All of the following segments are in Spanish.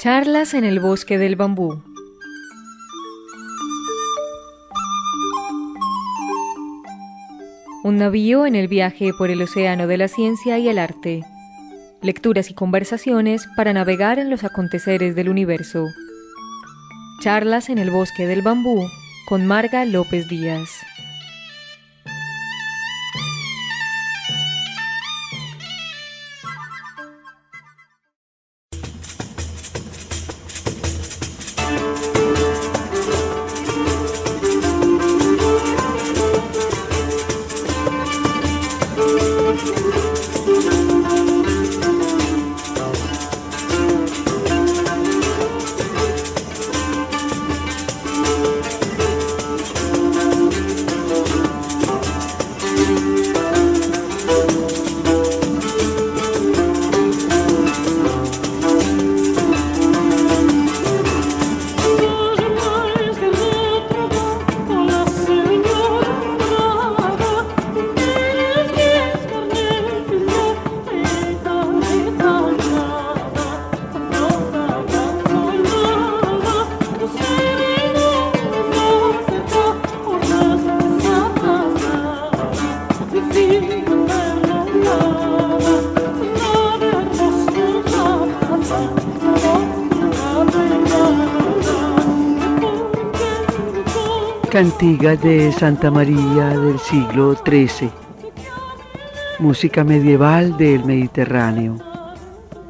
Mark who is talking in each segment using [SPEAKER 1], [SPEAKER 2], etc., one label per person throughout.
[SPEAKER 1] Charlas en el bosque del bambú. Un navío en el viaje por el océano de la ciencia y el arte. Lecturas y conversaciones para navegar en los aconteceres del universo. Charlas en el bosque del bambú con Marga López Díaz.
[SPEAKER 2] Cantigas de Santa María del siglo XIII. Música medieval del Mediterráneo.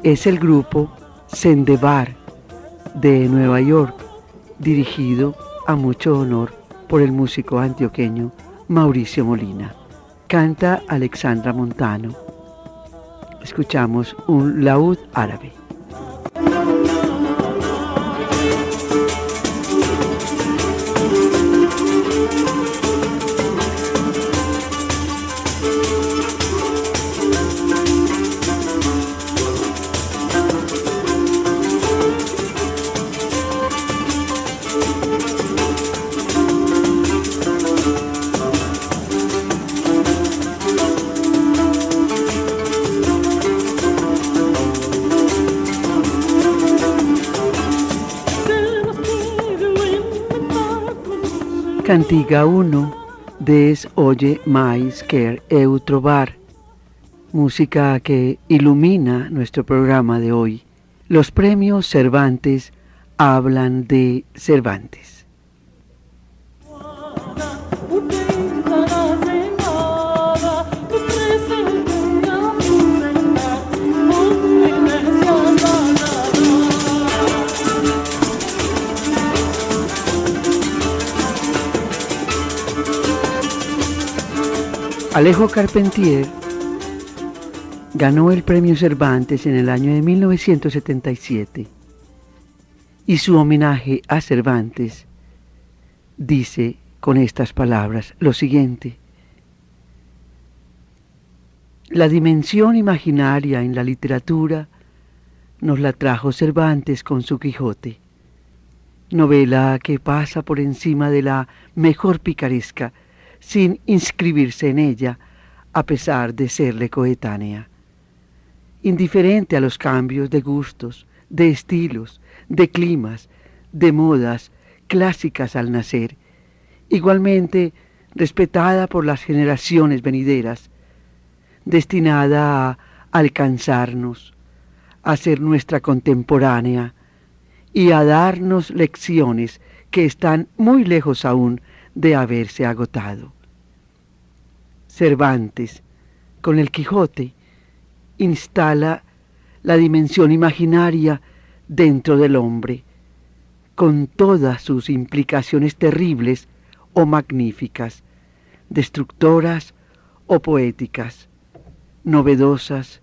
[SPEAKER 2] Es el grupo Sendebar de Nueva York, dirigido a mucho honor por el músico antioqueño Mauricio Molina. Canta Alexandra Montano. Escuchamos un laúd árabe. Cantiga 1 des Oye mais quer eu trobar, música que ilumina nuestro programa de hoy. Los premios Cervantes hablan de Cervantes. Alejo Carpentier ganó el premio Cervantes en el año de 1977 y su homenaje a Cervantes dice con estas palabras lo siguiente: la dimensión imaginaria en la literatura nos la trajo Cervantes con su Quijote, novela que pasa por encima de la mejor picaresca sin inscribirse en ella, a pesar de serle coetánea. Indiferente a los cambios de gustos, de estilos, de climas, de modas clásicas al nacer, igualmente respetada por las generaciones venideras, destinada a alcanzarnos, a ser nuestra contemporánea y a darnos lecciones que están muy lejos aún de haberse agotado. Cervantes, con el Quijote, instala la dimensión imaginaria dentro del hombre, con todas sus implicaciones terribles o magníficas, destructoras o poéticas, novedosas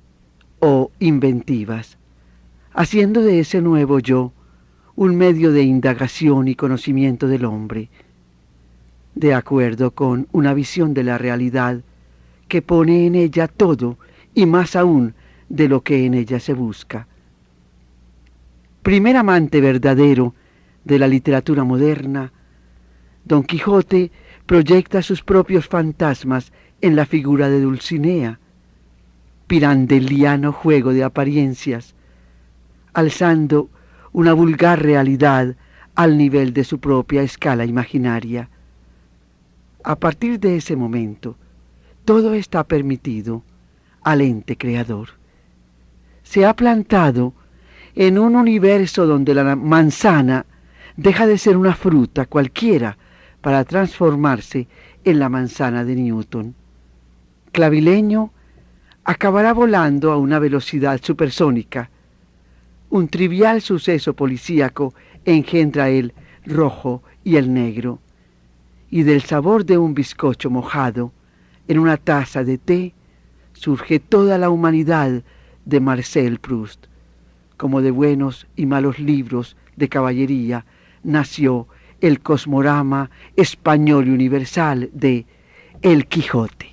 [SPEAKER 2] o inventivas, haciendo de ese nuevo yo un medio de indagación y conocimiento del hombre, de acuerdo con una visión de la realidad que pone en ella todo y más aún de lo que en ella se busca. Primer amante verdadero de la literatura moderna, Don Quijote proyecta sus propios fantasmas en la figura de Dulcinea, pirandeliano juego de apariencias, alzando una vulgar realidad al nivel de su propia escala imaginaria. A partir de ese momento, todo está permitido al ente creador. Se ha plantado en un universo donde la manzana deja de ser una fruta cualquiera para transformarse en la manzana de Newton. Clavileño acabará volando a una velocidad supersónica. Un trivial suceso policíaco engendra el rojo y el negro, y del sabor de un bizcocho mojado en una taza de té surge toda la humanidad de Marcel Proust. Como de buenos y malos libros de caballería nació el cosmorama español y universal de El Quijote.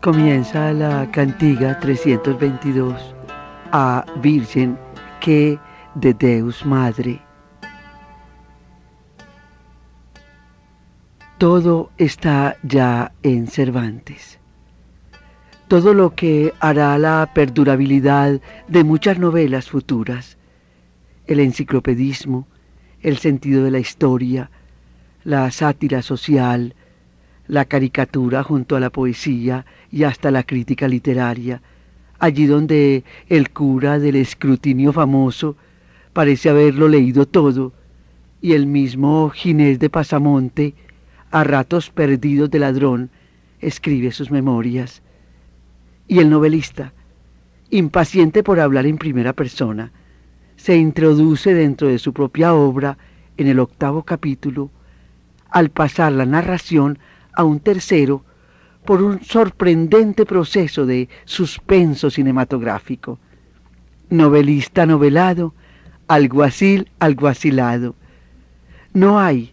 [SPEAKER 2] Comienza la cantiga 322 a Virgen que de Deus Madre. Todo está ya en Cervantes. Todo lo que hará la perdurabilidad de muchas novelas futuras, el enciclopedismo, el sentido de la historia, la sátira social, la caricatura junto a la poesía y hasta la crítica literaria, allí donde el cura del escrutinio famoso parece haberlo leído todo, y el mismo Ginés de Pasamonte, a ratos perdidos de ladrón, escribe sus memorias. Y el novelista, impaciente por hablar en primera persona, se introduce dentro de su propia obra en el 8º capítulo, al pasar la narración a un tercero por un sorprendente proceso de suspenso cinematográfico. Novelista novelado, alguacil alguacilado. No hay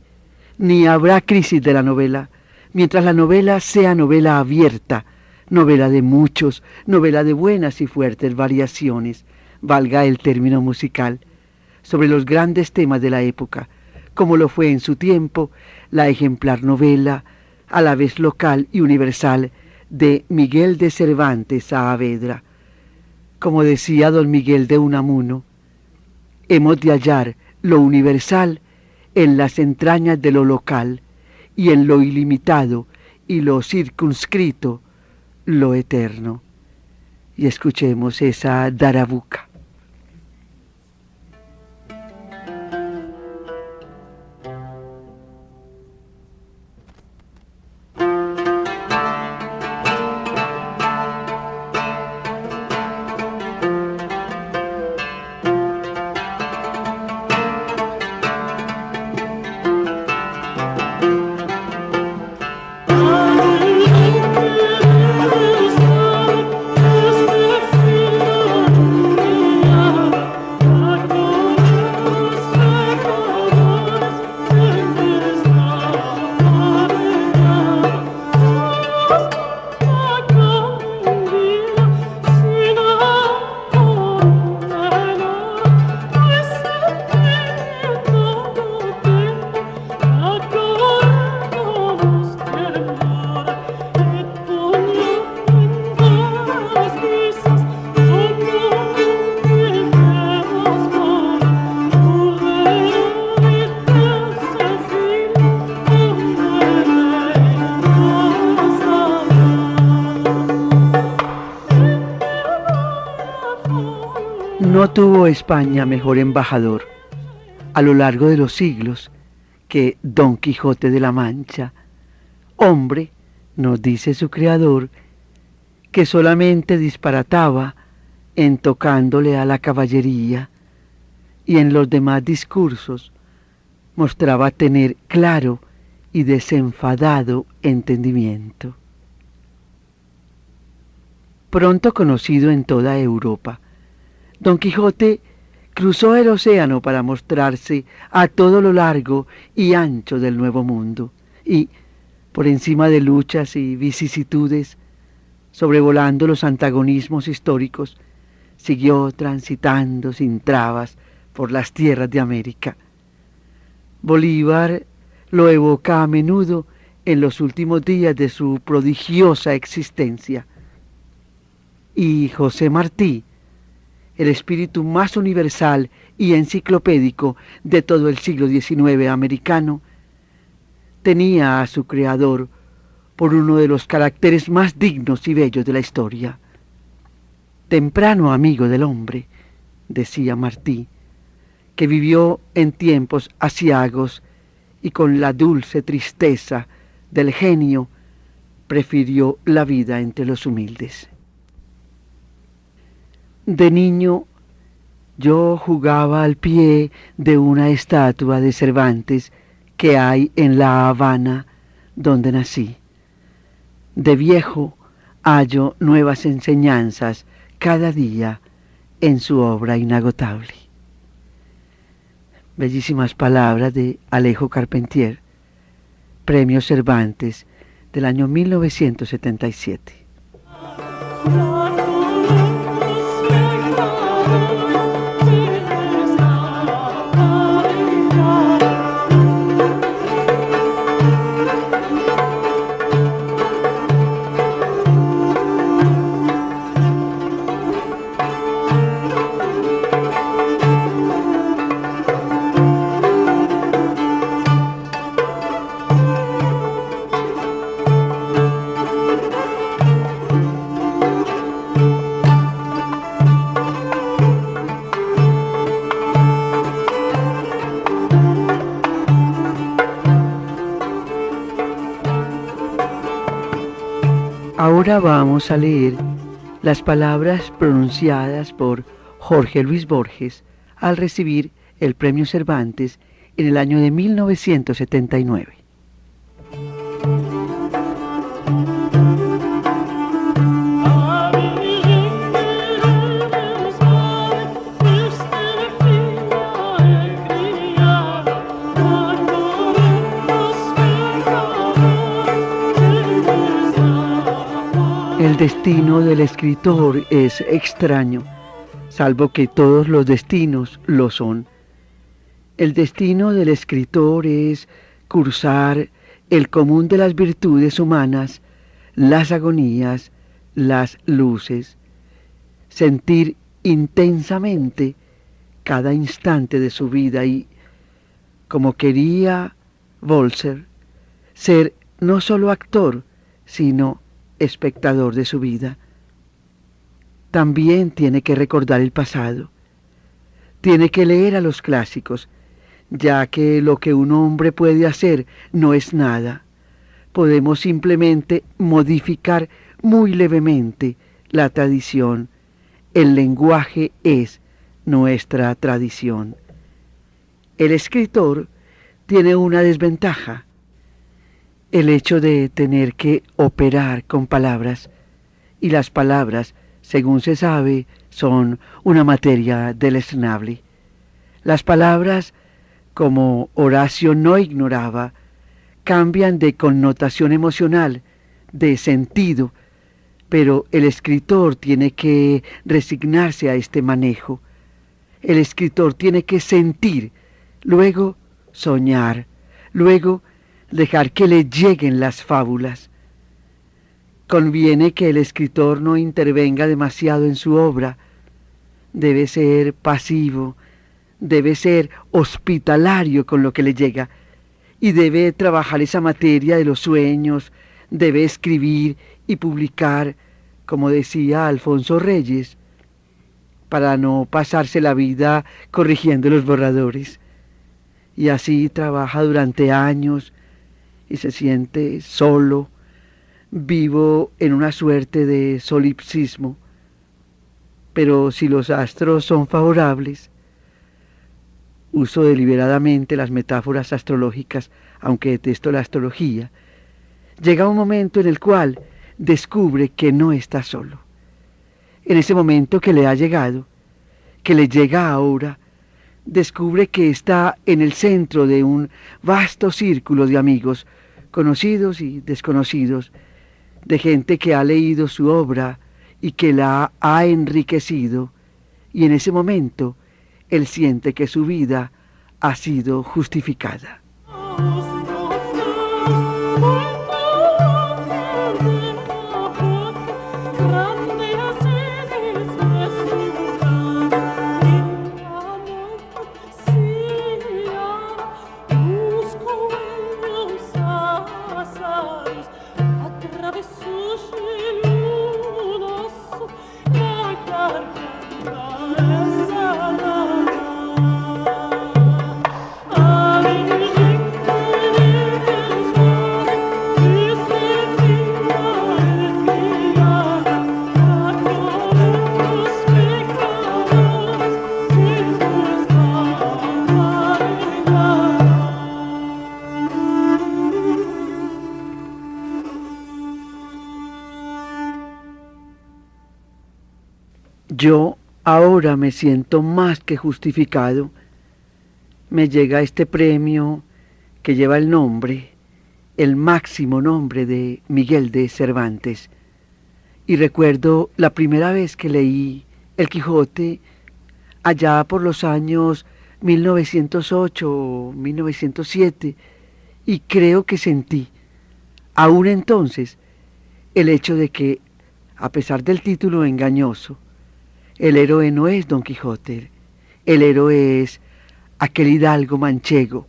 [SPEAKER 2] ni habrá crisis de la novela, mientras la novela sea novela abierta, novela de muchos, novela de buenas y fuertes variaciones, valga el término musical, sobre los grandes temas de la época, como lo fue en su tiempo la ejemplar novela, a la vez local y universal, de Miguel de Cervantes Saavedra. Como decía don Miguel de Unamuno, hemos de hallar lo universal en las entrañas de lo local, y en lo ilimitado y lo circunscrito, lo eterno. Y escuchemos esa darabuca. No tuvo España mejor embajador a lo largo de los siglos que Don Quijote de la Mancha, hombre, nos dice su creador, que solamente disparataba en tocándole a la caballería, y en los demás discursos mostraba tener claro y desenfadado entendimiento. Pronto conocido en toda Europa, Don Quijote cruzó el océano para mostrarse a todo lo largo y ancho del Nuevo Mundo, y, por encima de luchas y vicisitudes, sobrevolando los antagonismos históricos, siguió transitando sin trabas por las tierras de América. Bolívar lo evoca a menudo en los últimos días de su prodigiosa existencia. Y José Martí, el espíritu más universal y enciclopédico de todo el siglo XIX americano, tenía a su creador por uno de los caracteres más dignos y bellos de la historia. Temprano amigo del hombre, decía Martí, que vivió en tiempos aciagos y con la dulce tristeza del genio prefirió la vida entre los humildes. De niño yo jugaba al pie de una estatua de Cervantes que hay en La Habana, donde nací. De viejo hallo nuevas enseñanzas cada día en su obra inagotable. Bellísimas palabras de Alejo Carpentier, Premio Cervantes del año 1977. Ahora vamos a leer las palabras pronunciadas por Jorge Luis Borges al recibir el Premio Cervantes en el año de 1979. El destino del escritor es extraño, salvo que todos los destinos lo son. El destino del escritor es cursar el común de las virtudes humanas, las agonías, las luces, sentir intensamente cada instante de su vida y, como quería Bolser, ser no solo actor, sino espectador de su vida. También tiene que recordar el pasado. Tiene que leer a los clásicos, ya que lo que un hombre puede hacer no es nada. Podemos simplemente modificar muy levemente la tradición. El lenguaje es nuestra tradición. El escritor tiene una desventaja: el hecho de tener que operar con palabras, y las palabras, según se sabe, son una materia deleznable. Las palabras, como Horacio no ignoraba, cambian de connotación emocional, de sentido, pero el escritor tiene que resignarse a este manejo. El escritor tiene que sentir, luego soñar, luego dejar que le lleguen las fábulas. Conviene que el escritor no intervenga demasiado en su obra. Debe ser pasivo, debe ser hospitalario con lo que le llega, y debe trabajar esa materia de los sueños, debe escribir y publicar, como decía Alfonso Reyes, para no pasarse la vida corrigiendo los borradores. Y así trabaja durante años, y se siente solo, vivo en una suerte de solipsismo. Pero si los astros son favorables, uso deliberadamente las metáforas astrológicas, aunque detesto la astrología, llega un momento en el cual descubre que no está solo. En ese momento que le ha llegado, que le llega ahora, descubre que está en el centro de un vasto círculo de amigos, conocidos y desconocidos, de gente que ha leído su obra y que la ha enriquecido, y en ese momento él siente que su vida ha sido justificada. Yo ahora me siento más que justificado. Me llega este premio que lleva el nombre, el máximo nombre de Miguel de Cervantes. Y recuerdo la primera vez que leí El Quijote, allá por los años 1908 o 1907, y creo que sentí, aún entonces, el hecho de que, a pesar del título engañoso, el héroe no es Don Quijote, el héroe es aquel hidalgo manchego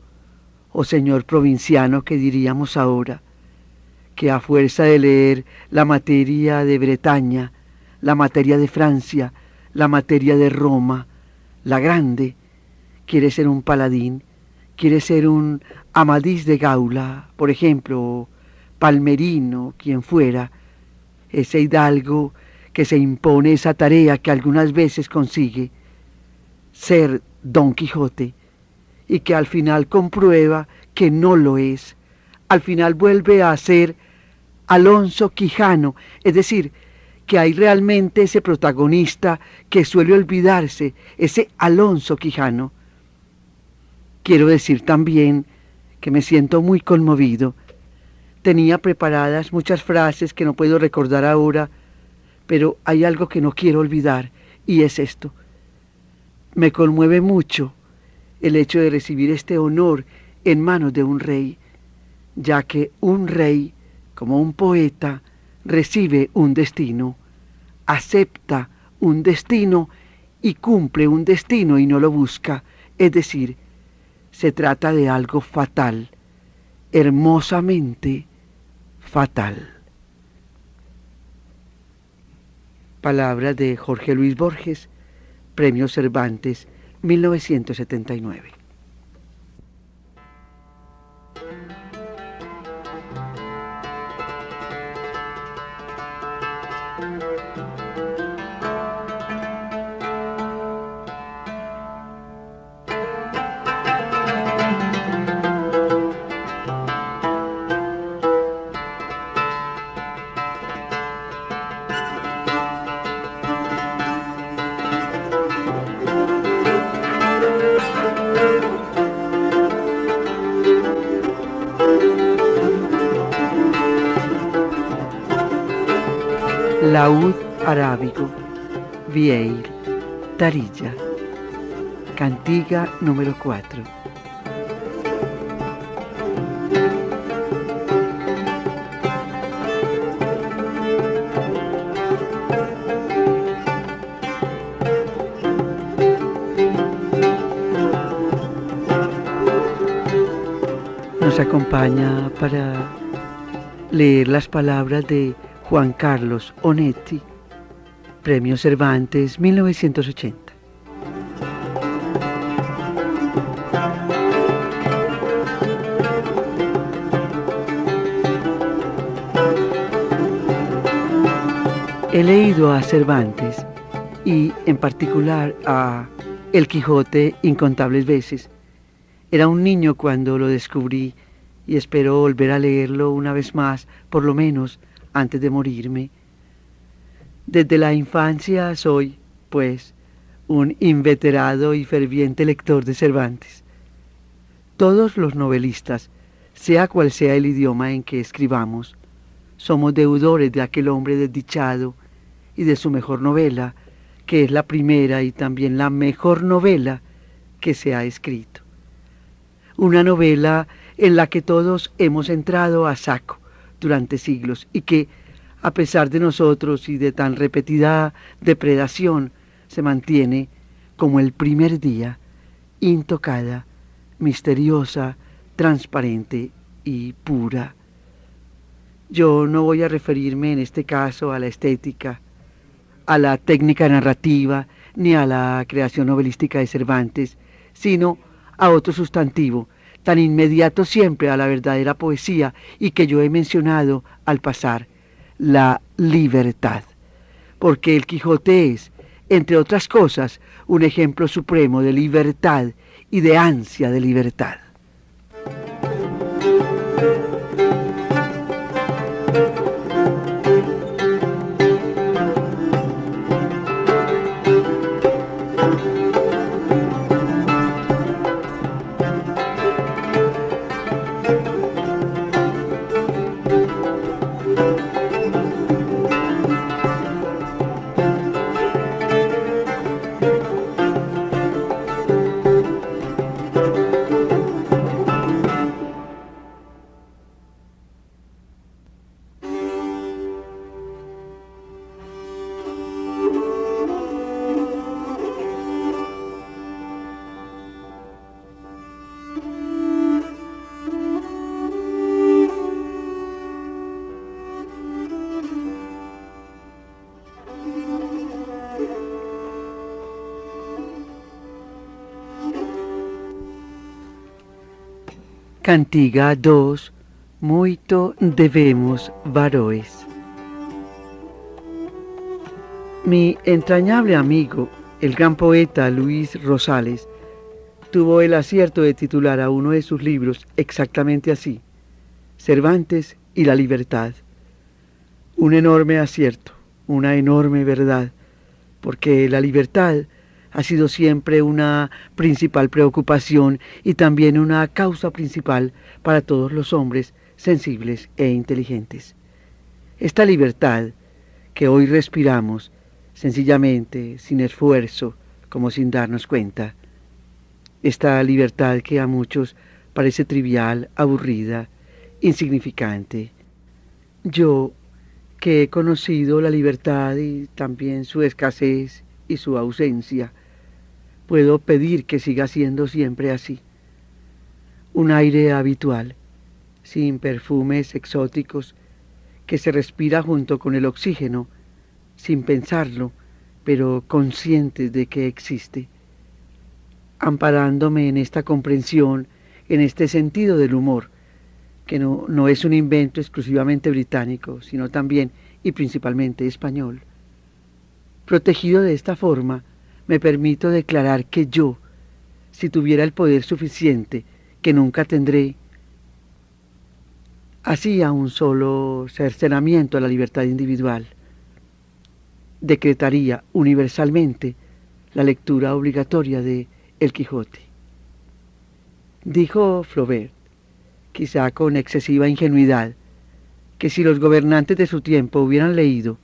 [SPEAKER 2] o señor provinciano que diríamos ahora, que a fuerza de leer la materia de Bretaña, la materia de Francia, la materia de Roma, la grande, quiere ser un paladín, quiere ser un Amadís de Gaula, por ejemplo, o Palmerino, quien fuera, ese hidalgo que se impone esa tarea que algunas veces consigue, ser Don Quijote, y que al final comprueba que no lo es. Al final vuelve a ser Alonso Quijano, es decir, que hay realmente ese protagonista que suele olvidarse, ese Alonso Quijano. Quiero decir también que me siento muy conmovido. Tenía preparadas muchas frases que no puedo recordar ahora, pero hay algo que no quiero olvidar, y es esto. Me conmueve mucho el hecho de recibir este honor en manos de un rey, ya que un rey, como un poeta, recibe un destino, acepta un destino y cumple un destino y no lo busca. Es decir, se trata de algo fatal, hermosamente fatal. Palabras de Jorge Luis Borges, Premio Cervantes, 1979. Laúd arábigo, Vieil, Tarilla, Cantiga número 4. Nos acompaña para leer las palabras de Juan Carlos Onetti, Premio Cervantes, 1980. He leído a Cervantes y en particular a El Quijote incontables veces. Era un niño cuando lo descubrí y espero volver a leerlo una vez más, por lo menos antes de morirme. Desde la infancia soy, pues, un inveterado y ferviente lector de Cervantes. Todos los novelistas, sea cual sea el idioma en que escribamos, somos deudores de aquel hombre desdichado y de su mejor novela, que es la primera y también la mejor novela que se ha escrito. Una novela en la que todos hemos entrado a saco durante siglos y que, a pesar de nosotros y de tan repetida depredación, se mantiene como el primer día, intocada, misteriosa, transparente y pura. Yo no voy a referirme en este caso a la estética, a la técnica narrativa, ni a la creación novelística de Cervantes, sino a otro sustantivo, tan inmediato siempre a la verdadera poesía y que yo he mencionado al pasar, la libertad. Porque el Quijote es, entre otras cosas, un ejemplo supremo de libertad y de ansia de libertad. Cantiga 2, muito debemos varoes. Mi entrañable amigo, el gran poeta Luis Rosales, tuvo el acierto de titular a uno de sus libros exactamente así, Cervantes y la libertad. Un enorme acierto, una enorme verdad, porque la libertad ha sido siempre una principal preocupación y también una causa principal para todos los hombres sensibles e inteligentes. Esta libertad que hoy respiramos, sencillamente, sin esfuerzo, como sin darnos cuenta, esta libertad que a muchos parece trivial, aburrida, insignificante. Yo, que he conocido la libertad y también su escasez y su ausencia, puedo pedir que siga siendo siempre así. Un aire habitual, sin perfumes exóticos, que se respira junto con el oxígeno, sin pensarlo, pero conscientes de que existe. Amparándome en esta comprensión, en este sentido del humor, que no es un invento exclusivamente británico, sino también y principalmente español. Protegido de esta forma, me permito declarar que yo, si tuviera el poder suficiente, que nunca tendré, hacía un solo cercenamiento a la libertad individual. Decretaría universalmente la lectura obligatoria de El Quijote. Dijo Flaubert, quizá con excesiva ingenuidad, que si los gobernantes de su tiempo hubieran leído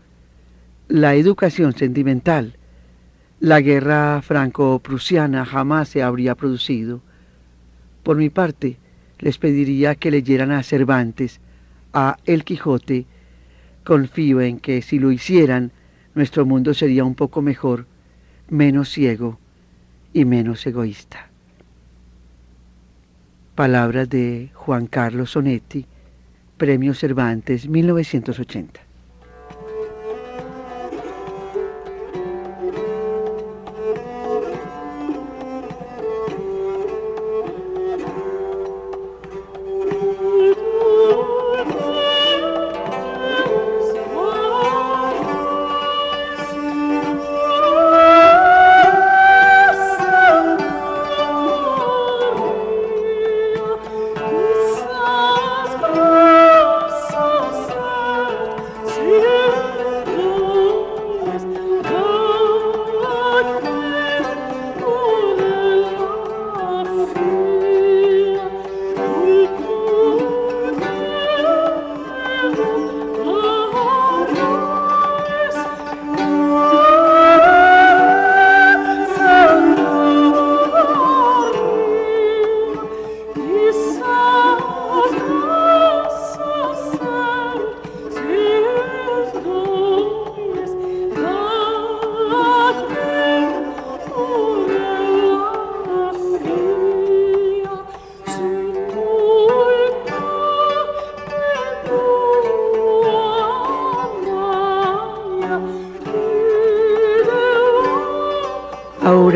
[SPEAKER 2] La educación sentimental, la guerra franco-prusiana jamás se habría producido. Por mi parte, les pediría que leyeran a Cervantes, a El Quijote. Confío en que si lo hicieran, nuestro mundo sería un poco mejor, menos ciego y menos egoísta. Palabras de Juan Carlos Sonetti, Premio Cervantes 1980.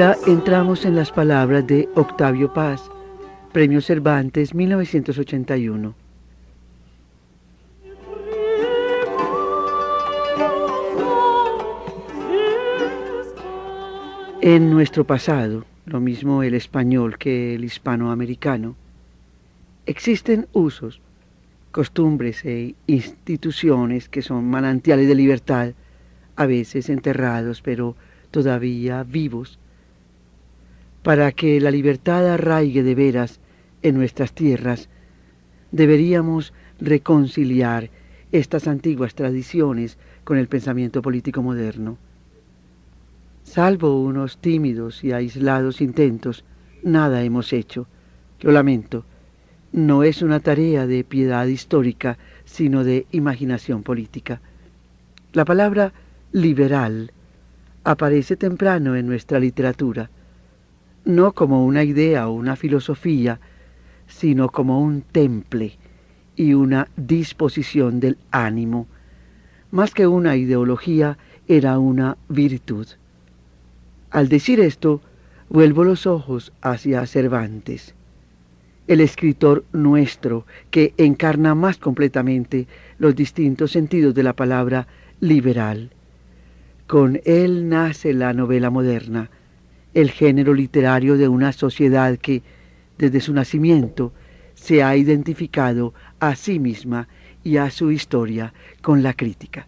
[SPEAKER 2] ahora entramos en las palabras de Octavio Paz, Premio Cervantes 1981. En nuestro pasado, lo mismo el español que el hispanoamericano, existen usos, costumbres e instituciones que son manantiales de libertad, a veces enterrados, pero todavía vivos. Para que la libertad arraigue de veras en nuestras tierras, deberíamos reconciliar estas antiguas tradiciones con el pensamiento político moderno. Salvo unos tímidos y aislados intentos, nada hemos hecho. Lo lamento, no es una tarea de piedad histórica, sino de imaginación política. La palabra liberal aparece temprano en nuestra literatura, no como una idea o una filosofía, sino como un temple y una disposición del ánimo. Más que una ideología, era una virtud. Al decir esto, vuelvo los ojos hacia Cervantes, el escritor nuestro que encarna más completamente los distintos sentidos de la palabra liberal. Con él nace la novela moderna, el género literario de una sociedad que, desde su nacimiento, se ha identificado a sí misma y a su historia con la crítica.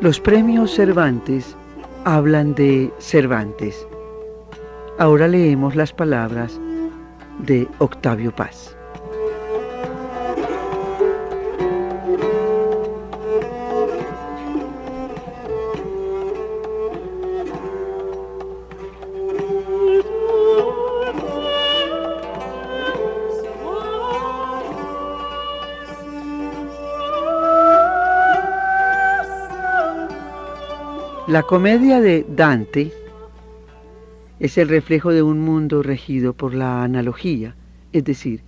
[SPEAKER 2] Los premios Cervantes hablan de Cervantes. Ahora leemos las palabras de Octavio Paz. La comedia de Dante es el reflejo de un mundo regido por la analogía, es decir,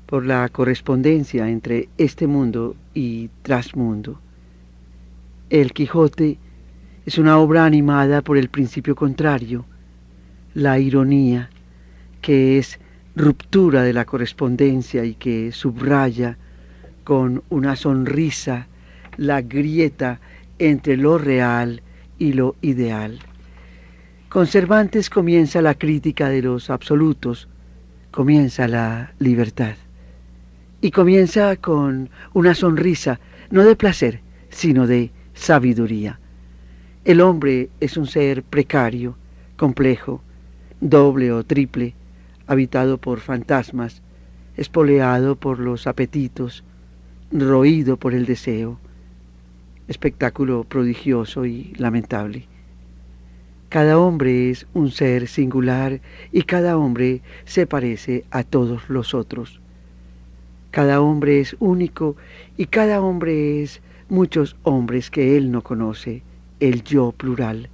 [SPEAKER 2] por la correspondencia entre este mundo y trasmundo. El Quijote es una obra animada por el principio contrario, la ironía, que es ruptura de la correspondencia y que subraya con una sonrisa la grieta entre lo real y lo ideal. Con Cervantes comienza la crítica de los absolutos, comienza la libertad. Y comienza con una sonrisa, no de placer, sino de sabiduría. El hombre es un ser precario, complejo, doble o triple, habitado por fantasmas, espoleado por los apetitos, roído por el deseo. Espectáculo prodigioso y lamentable. Cada hombre es un ser singular y cada hombre se parece a todos los otros. Cada hombre es único y cada hombre es muchos hombres que él no conoce, el yo plural.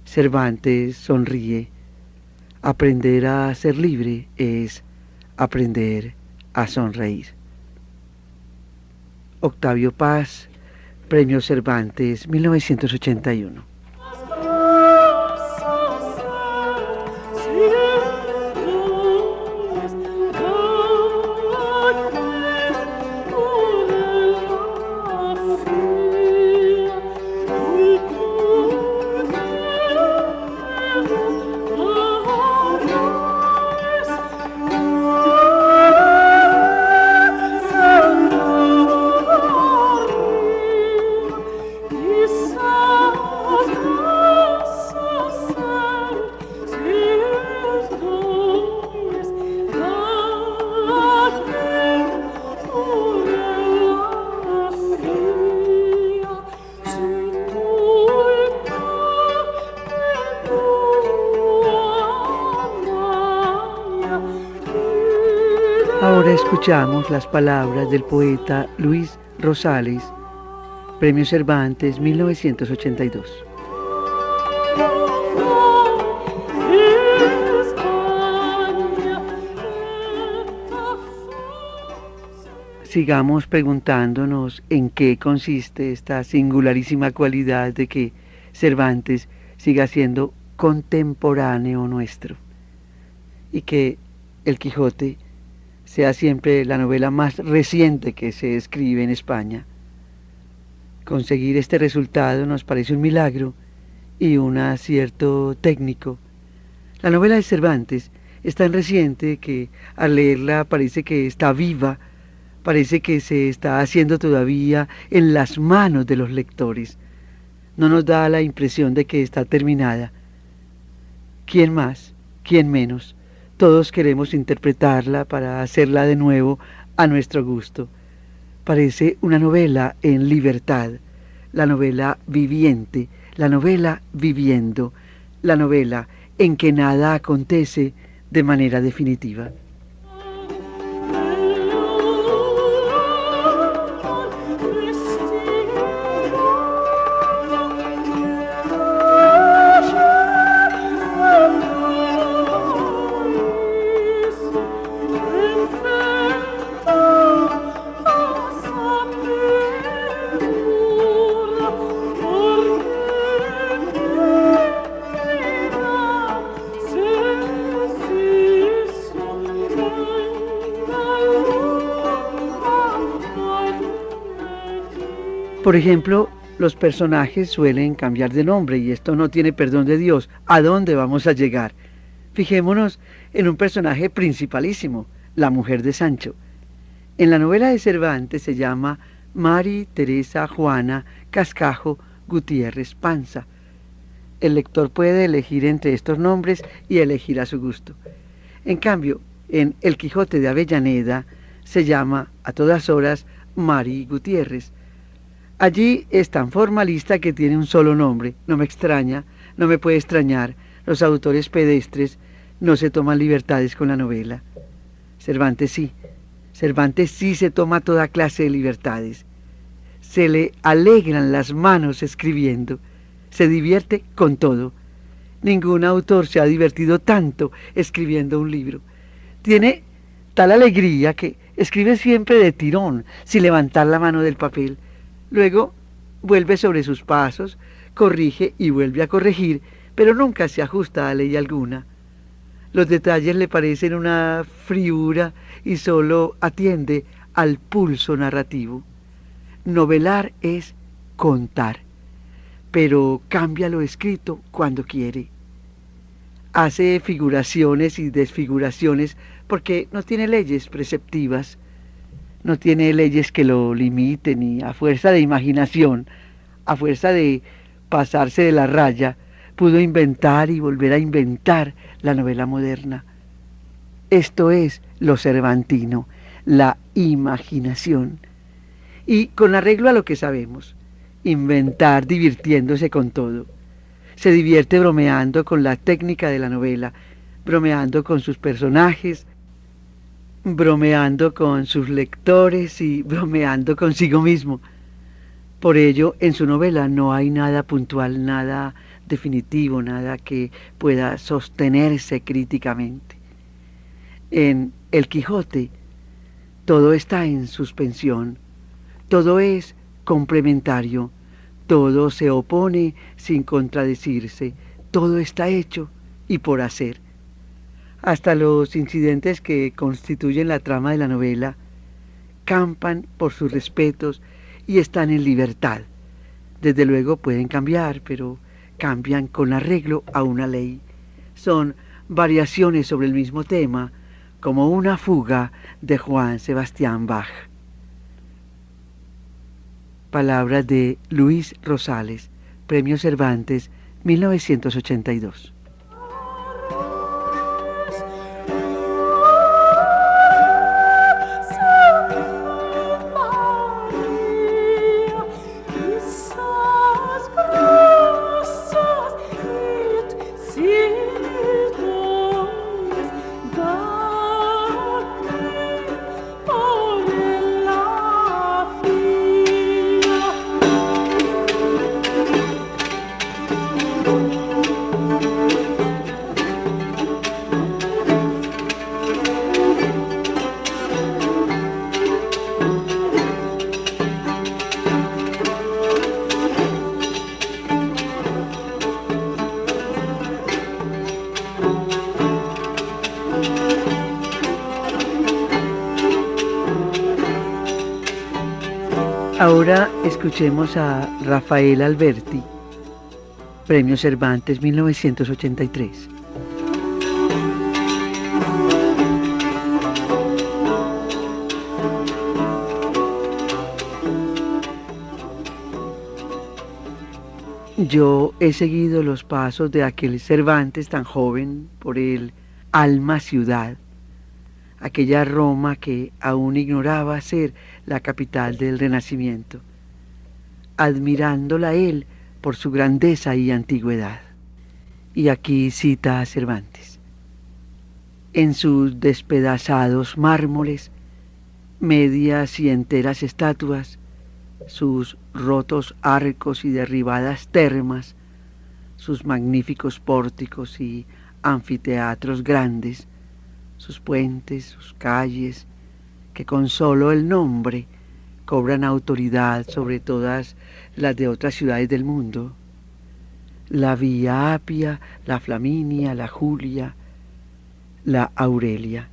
[SPEAKER 2] Cervantes sonríe. Aprender a ser libre es aprender a sonreír. Octavio Paz, Premio Cervantes, 1981. Ahora escuchamos las palabras del poeta Luis Rosales, Premio Cervantes 1982. Sigamos preguntándonos en qué consiste esta singularísima cualidad de que Cervantes siga siendo contemporáneo nuestro y que El Quijote sea siempre la novela más reciente que se escribe en España. Conseguir este resultado nos parece un milagro y un acierto técnico. La novela de Cervantes es tan reciente que al leerla parece que está viva, parece que se está haciendo todavía en las manos de los lectores. No nos da la impresión de que está terminada. ¿Quién más? ¿Quién menos? Todos queremos interpretarla para hacerla de nuevo a nuestro gusto. Parece una novela en libertad, la novela viviente, la novela viviendo, la novela en que nada acontece de manera definitiva. Por ejemplo, los personajes suelen cambiar de nombre y esto no tiene perdón de Dios. ¿A dónde vamos a llegar? Fijémonos en un personaje principalísimo, la mujer de Sancho. En la novela de Cervantes se llama Mari Teresa Juana Cascajo Gutiérrez Panza. El lector puede elegir entre estos nombres y elegir a su gusto. En cambio, en El Quijote de Avellaneda se llama a todas horas Mari Gutiérrez. Allí es tan formalista que tiene un solo nombre. No me extraña, no me puede extrañar. Los autores pedestres no se toman libertades con la novela. Cervantes sí se toma toda clase de libertades. Se le alegran las manos escribiendo. Se divierte con todo. Ningún autor se ha divertido tanto escribiendo un libro. Tiene tal alegría que escribe siempre de tirón, sin levantar la mano del papel. Luego vuelve sobre sus pasos, corrige y vuelve a corregir, pero nunca se ajusta a ley alguna. Los detalles le parecen una friura y solo atiende al pulso narrativo. Novelar es contar, pero cambia lo escrito cuando quiere. Hace figuraciones y desfiguraciones porque no tiene leyes preceptivas. No tiene leyes que lo limiten y a fuerza de imaginación, a fuerza de pasarse de la raya, pudo inventar y volver a inventar la novela moderna. Esto es lo cervantino, la imaginación. y con arreglo a lo que sabemos, inventar divirtiéndose con todo. Se divierte bromeando con la técnica de la novela, bromeando con sus personajes, bromeando con sus lectores y bromeando consigo mismo. Por ello, en su novela no hay nada puntual, nada definitivo, nada que pueda sostenerse críticamente. En El Quijote, todo está en suspensión, todo es complementario, todo se opone sin contradecirse, todo está hecho y por hacer. Hasta los incidentes que constituyen la trama de la novela campan por sus respetos y están en libertad. Desde luego pueden cambiar, pero cambian con arreglo a una ley. Son variaciones sobre el mismo tema, como una fuga de Johann Sebastian Bach. Palabras de Luis Rosales, Premio Cervantes, 1982. Ahora escuchemos a Rafael Alberti, Premio Cervantes 1983. Yo he seguido los pasos de aquel Cervantes tan joven por el alma ciudad, aquella Roma que aún ignoraba ser la capital del Renacimiento, admirándola él por su grandeza y antigüedad. Y aquí cita a Cervantes. En sus despedazados mármoles, medias y enteras estatuas, sus rotos arcos y derribadas termas, sus magníficos pórticos y anfiteatros grandes, sus puentes, sus calles, que con solo el nombre cobran autoridad sobre todas las de otras ciudades del mundo. La Vía Apia, la Flaminia, la Julia, la Aurelia.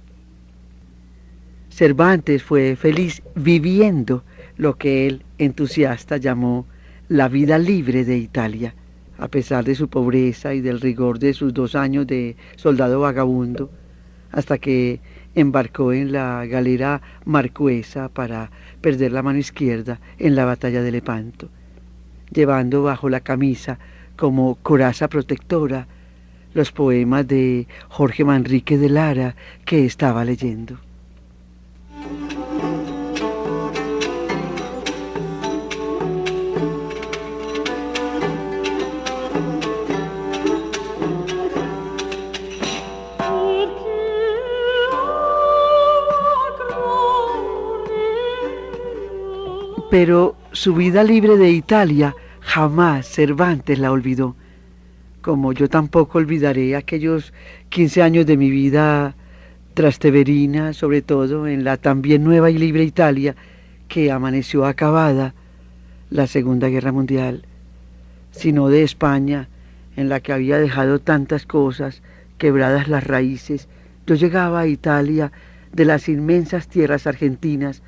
[SPEAKER 2] Cervantes fue feliz viviendo lo que él, entusiasta, llamó la vida libre de Italia, a pesar de su pobreza y del rigor de sus 2 años de soldado vagabundo, hasta que embarcó en la galera marcuesa para perder la mano izquierda en la batalla de Lepanto, llevando bajo la camisa como coraza protectora los poemas de Jorge Manrique de Lara que estaba leyendo. Pero su vida libre de Italia jamás Cervantes la olvidó, como yo tampoco olvidaré aquellos 15 años de mi vida trasteverina, sobre todo en la también nueva y libre Italia que amaneció acabada la Segunda Guerra Mundial, sino de España, en la que había dejado tantas cosas, quebradas las raíces. Yo llegaba a Italia de las inmensas tierras argentinas,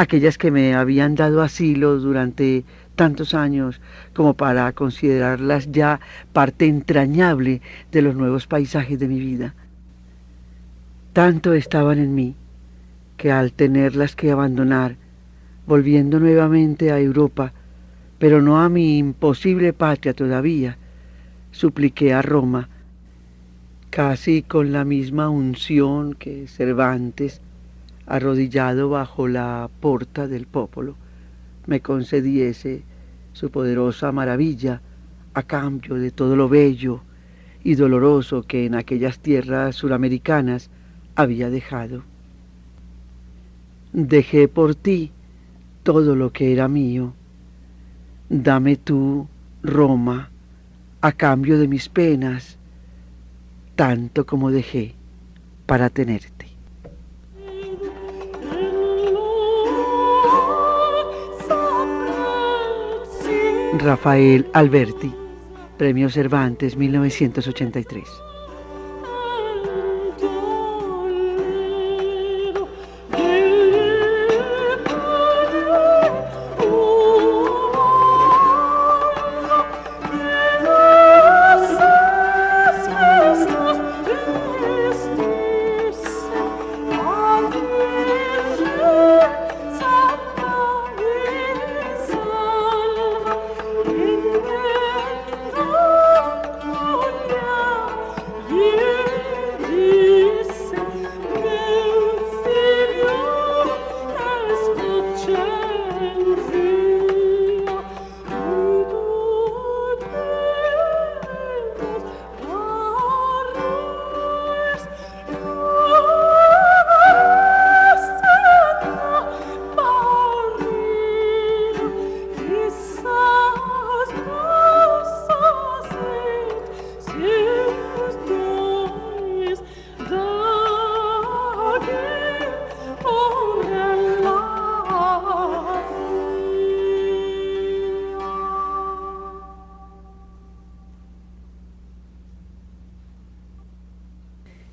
[SPEAKER 2] aquellas que me habían dado asilo durante tantos años como para considerarlas ya parte entrañable de los nuevos paisajes de mi vida. Tanto estaban en mí que al tenerlas que abandonar, volviendo nuevamente a Europa, pero no a mi imposible patria todavía, supliqué a Roma, casi con la misma unción que Cervantes, arrodillado bajo la porta del Popolo, me concediese su poderosa maravilla a cambio de todo lo bello y doloroso que en aquellas tierras suramericanas había dejado. Dejé por ti todo lo que era mío. Dame tú, Roma, a cambio de mis penas, tanto como dejé para tenerte. Rafael Alberti, Premio Cervantes 1983.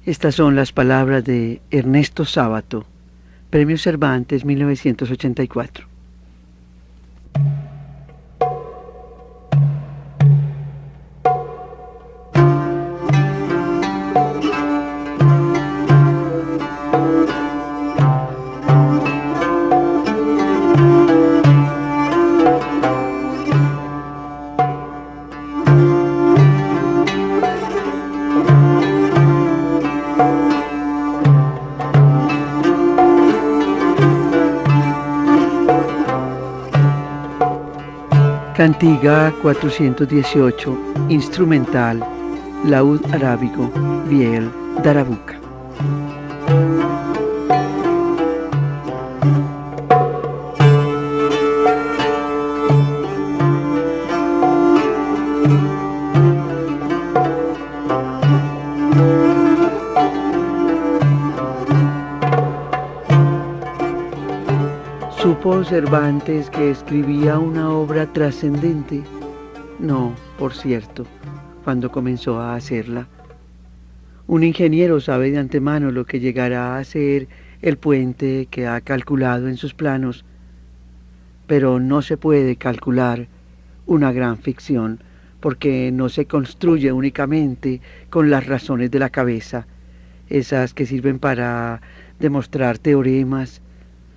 [SPEAKER 2] Estas son las palabras de Ernesto Sábato, Premio Cervantes 1984. Cantiga 418, instrumental, laúd arábigo, Biel, Darabuka. ¿Supo Cervantes que escribía una obra trascendente? No, por cierto, cuando comenzó a hacerla. Un ingeniero sabe de antemano lo que llegará a ser el puente que ha calculado en sus planos, pero no se puede calcular una gran ficción porque no se construye únicamente con las razones de la cabeza, esas que sirven para demostrar teoremas,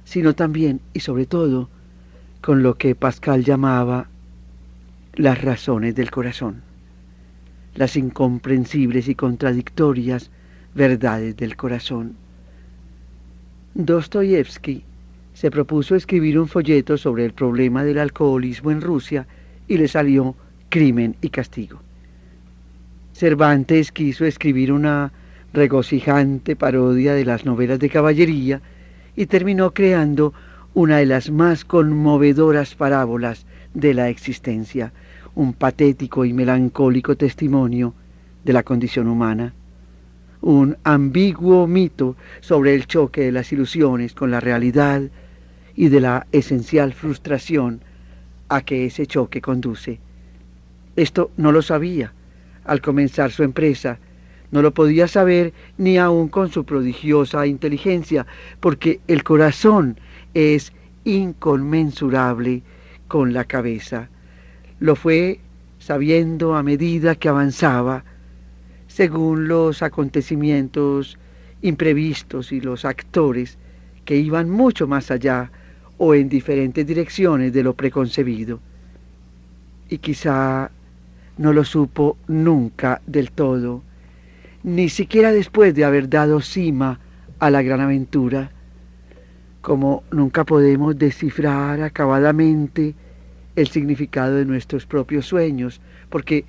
[SPEAKER 2] sino también y sobre todo con lo que Pascal llamaba las razones del corazón, las incomprensibles y contradictorias verdades del corazón. Dostoyevsky se propuso escribir un folleto sobre el problema del alcoholismo en Rusia y le salió Crimen y Castigo. Cervantes quiso escribir una regocijante parodia de las novelas de caballería y terminó creando una de las más conmovedoras parábolas de la existencia, un patético y melancólico testimonio de la condición humana, un ambiguo mito sobre el choque de las ilusiones con la realidad y de la esencial frustración a que ese choque conduce. Esto no lo sabía al comenzar su empresa. No lo podía saber ni aun con su prodigiosa inteligencia, porque el corazón es inconmensurable con la cabeza. Lo fue sabiendo a medida que avanzaba, según los acontecimientos imprevistos y los actores que iban mucho más allá o en diferentes direcciones de lo preconcebido. Y quizá no lo supo nunca del todo, ni siquiera después de haber dado cima a la gran aventura. como nunca podemos descifrar acabadamente el significado de nuestros propios sueños, porque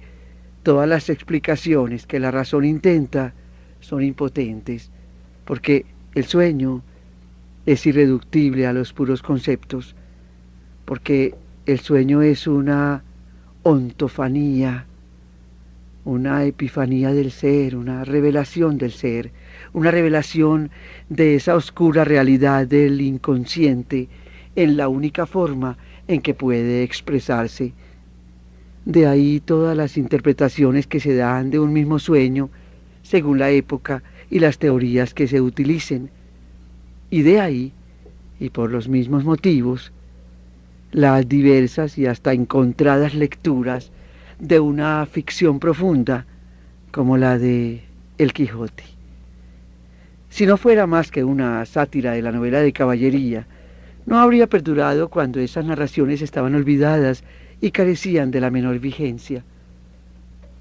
[SPEAKER 2] todas las explicaciones que la razón intenta son impotentes, porque el sueño es irreductible a los puros conceptos, porque el sueño es una ontofanía, una epifanía del ser, una revelación del ser, una revelación de esa oscura realidad del inconsciente en la única forma en que puede expresarse. De ahí todas las interpretaciones que se dan de un mismo sueño según la época y las teorías que se utilicen. Y de ahí, y por los mismos motivos, las diversas y hasta encontradas lecturas de una ficción profunda como la de El Quijote. Si no fuera más que una sátira de la novela de caballería, no habría perdurado cuando esas narraciones estaban olvidadas y carecían de la menor vigencia.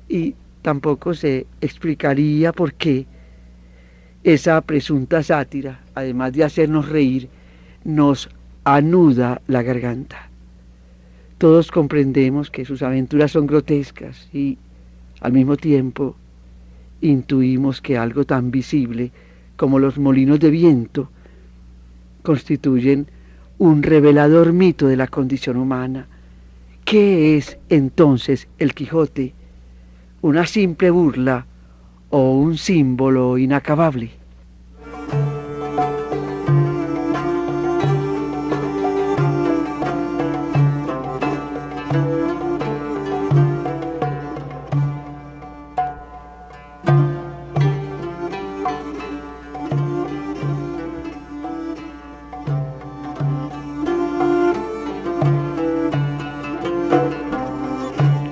[SPEAKER 2] Y tampoco se explicaría por qué esa presunta sátira, además de hacernos reír, nos anuda la garganta. Todos comprendemos que sus aventuras son grotescas y, al mismo tiempo, intuimos que algo tan visible como los molinos de viento constituyen un revelador mito de la condición humana. ¿Qué es entonces el Quijote? ¿Una simple burla o un símbolo inacabable?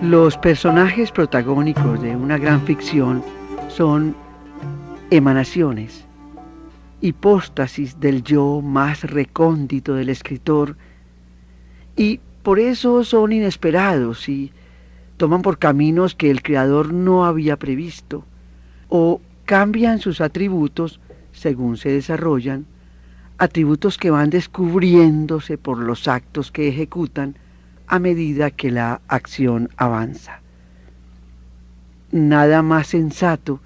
[SPEAKER 2] Los personajes protagónicos de una gran ficción son emanaciones, hipóstasis del yo más recóndito del escritor, y por eso son inesperados y toman por caminos que el creador no había previsto, o cambian sus atributos según se desarrollan, atributos que van descubriéndose por los actos que ejecutan a medida que la acción avanza. Nada más sensato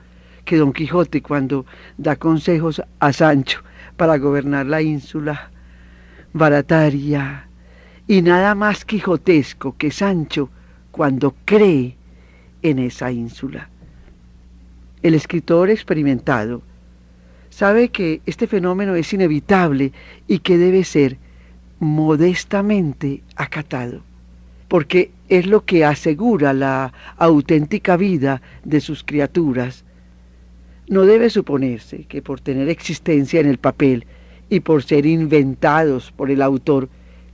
[SPEAKER 2] que Don Quijote cuando da consejos a Sancho para gobernar la ínsula Barataria, y nada más quijotesco que Sancho cuando cree en esa ínsula. El escritor experimentado sabe que este fenómeno es inevitable y que debe ser modestamente acatado, porque es lo que asegura la auténtica vida de sus criaturas. No debe suponerse que por tener existencia en el papel y por ser inventados por el autor,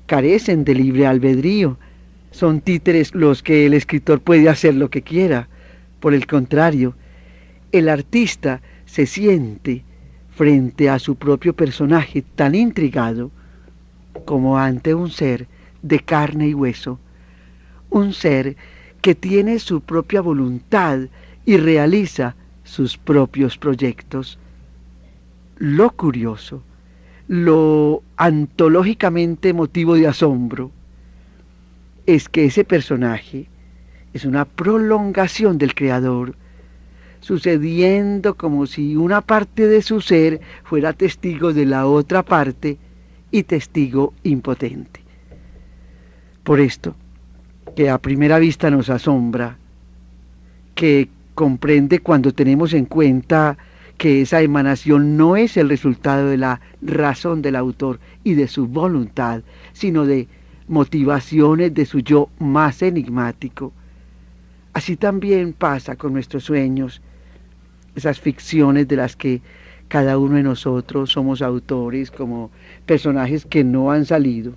[SPEAKER 2] carecen de libre albedrío. Son títeres los que el escritor puede hacer lo que quiera. Por el contrario, el artista se siente frente a su propio personaje tan intrigado como ante un ser de carne y hueso, un ser que tiene su propia voluntad y realiza sus propios proyectos. Lo curioso, lo antológicamente motivo de asombro, es que ese personaje es una prolongación del creador, sucediendo como si una parte de su ser fuera testigo de la otra parte y testigo impotente. Por esto, que a primera vista nos asombra, que comprende cuando tenemos en cuenta que esa emanación no es el resultado de la razón del autor y de su voluntad, sino de motivaciones de su yo más enigmático. Así también pasa con nuestros sueños, esas ficciones de las que cada uno de nosotros somos autores, como personajes que no han salido,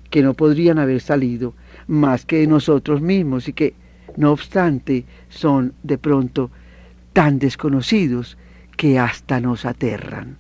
[SPEAKER 2] que no podrían haber salido más que de nosotros mismos y que, no obstante, son de pronto tan desconocidos que hasta nos aterran.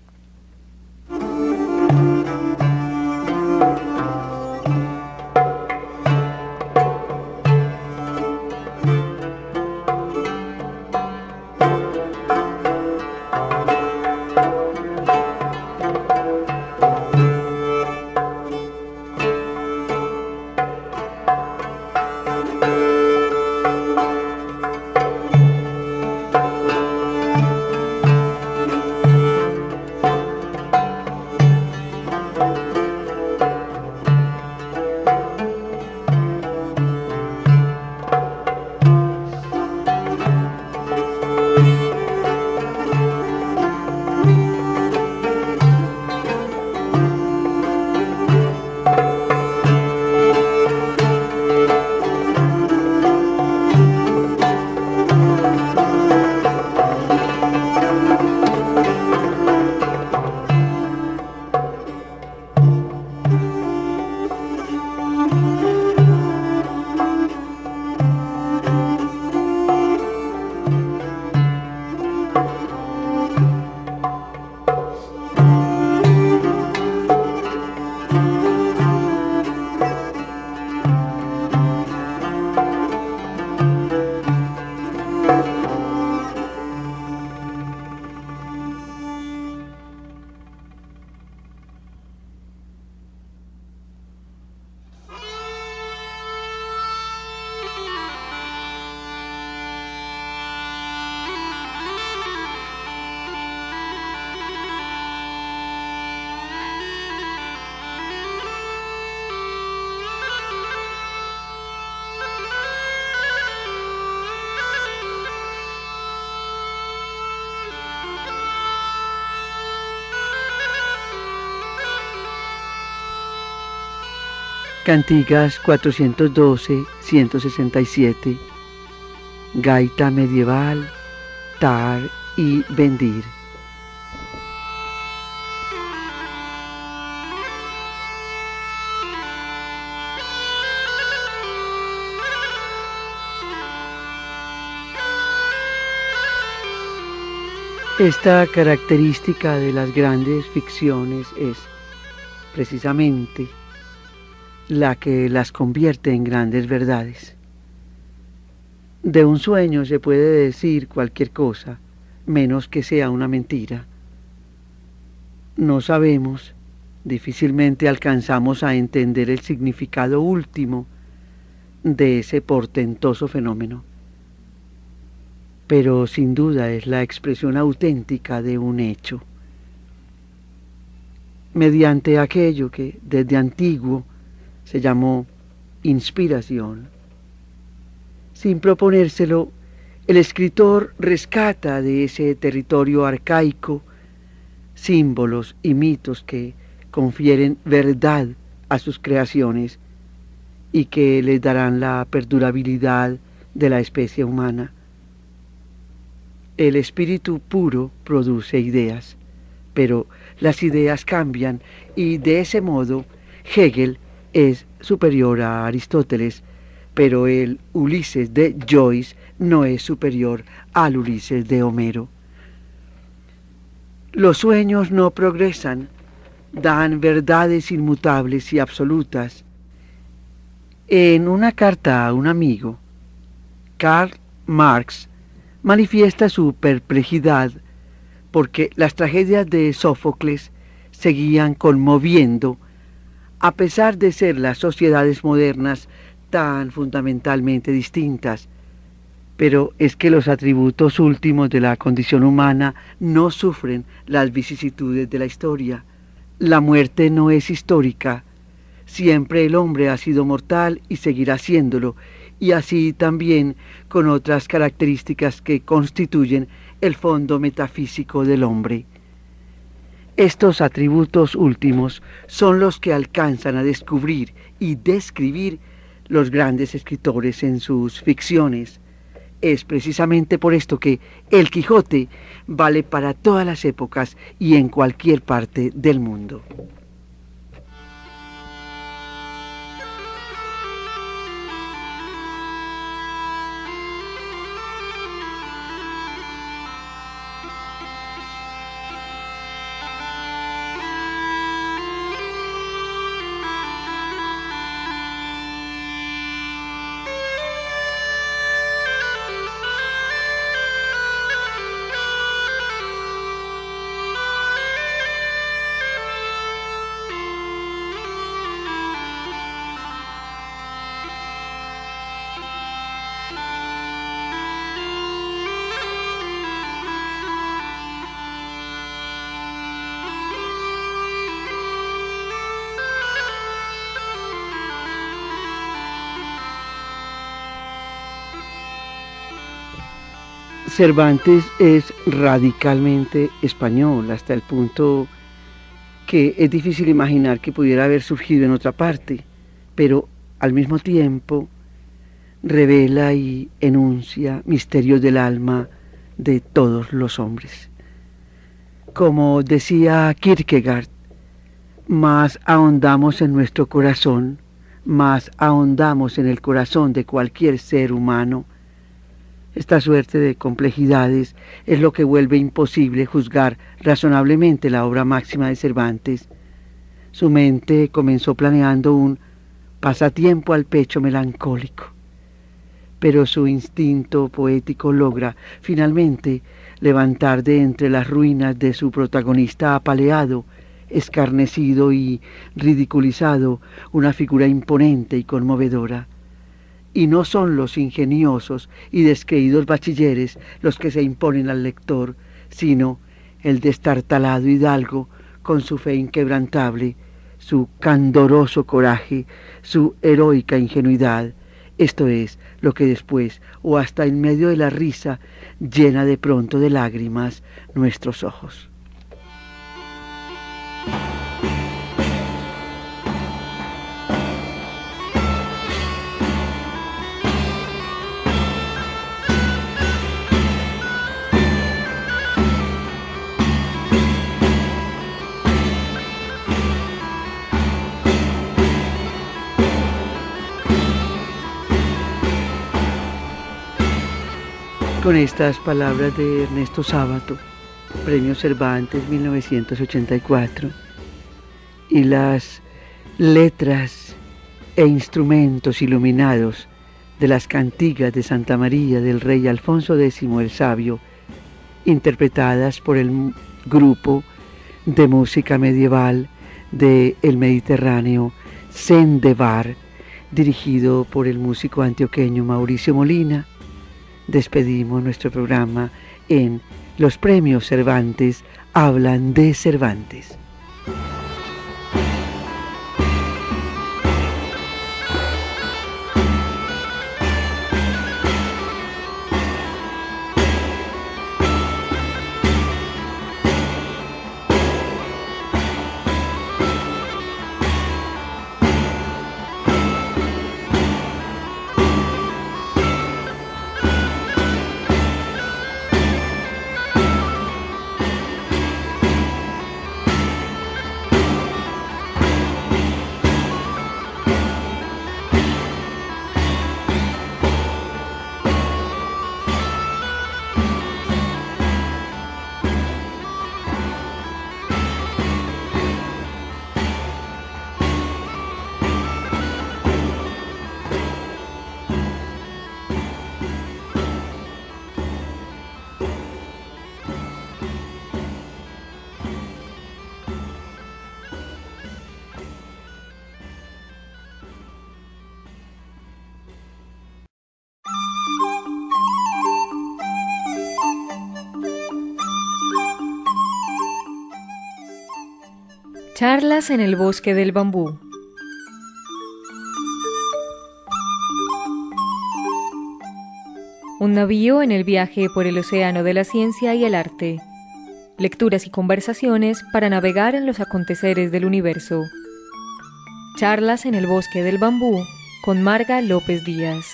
[SPEAKER 2] Cantigas 412-167, gaita medieval, tar y bendir. Esta característica de las grandes ficciones es precisamente la que las convierte en grandes verdades. De un sueño se puede decir cualquier cosa, menos que sea una mentira. No sabemos, difícilmente alcanzamos a entender el significado último de ese portentoso fenómeno, pero sin duda es la expresión auténtica de un hecho. Mediante aquello que desde antiguo se llamó inspiración, sin proponérselo, el escritor rescata de ese territorio arcaico símbolos y mitos que confieren verdad a sus creaciones y que les darán la perdurabilidad de la especie humana. El espíritu puro produce ideas, pero las ideas cambian y de ese modo Hegel es superior a Aristóteles, pero el Ulises de Joyce no es superior al Ulises de Homero. Los sueños no progresan, dan verdades inmutables y absolutas. En una carta a un amigo, Karl Marx manifiesta su perplejidad porque las tragedias de Sófocles seguían conmoviendo, a pesar de ser las sociedades modernas tan fundamentalmente distintas. Pero es que los atributos últimos de la condición humana no sufren las vicisitudes de la historia. La muerte no es histórica. Siempre el hombre ha sido mortal y seguirá siéndolo, y así también con otras características que constituyen el fondo metafísico del hombre. Estos atributos últimos son los que alcanzan a descubrir y describir los grandes escritores en sus ficciones. Es precisamente por esto que El Quijote vale para todas las épocas y en cualquier parte del mundo. Cervantes es radicalmente español, hasta el punto que es difícil imaginar que pudiera haber surgido en otra parte, pero al mismo tiempo revela y enuncia misterios del alma de todos los hombres. Como decía Kierkegaard, más ahondamos en nuestro corazón, más ahondamos en el corazón de cualquier ser humano. Esta suerte de complejidades es lo que vuelve imposible juzgar razonablemente la obra máxima de Cervantes. Su mente comenzó planeando un pasatiempo al pecho melancólico, pero su instinto poético logra finalmente levantar de entre las ruinas de su protagonista apaleado, escarnecido y ridiculizado una figura imponente y conmovedora. Y no son los ingeniosos y descreídos bachilleres los que se imponen al lector, sino el destartalado hidalgo con su fe inquebrantable, su candoroso coraje, su heroica ingenuidad. Esto es lo que después, o hasta en medio de la risa, llena de pronto de lágrimas nuestros ojos. con estas palabras de Ernesto Sábato, Premio Cervantes 1984, y las letras e instrumentos iluminados de las cantigas de Santa María del rey Alfonso X el Sabio, interpretadas por el grupo de música medieval del Mediterráneo Sendevar, dirigido por el músico antioqueño Mauricio Molina. Despedimos nuestro programa en Los Premios Cervantes hablan de Cervantes.
[SPEAKER 1] Charlas en el bosque del bambú. Un navío en el viaje por el océano de la ciencia y el arte. Lecturas y conversaciones para navegar en los aconteceres del universo. Charlas en el bosque del bambú con Marga López Díaz.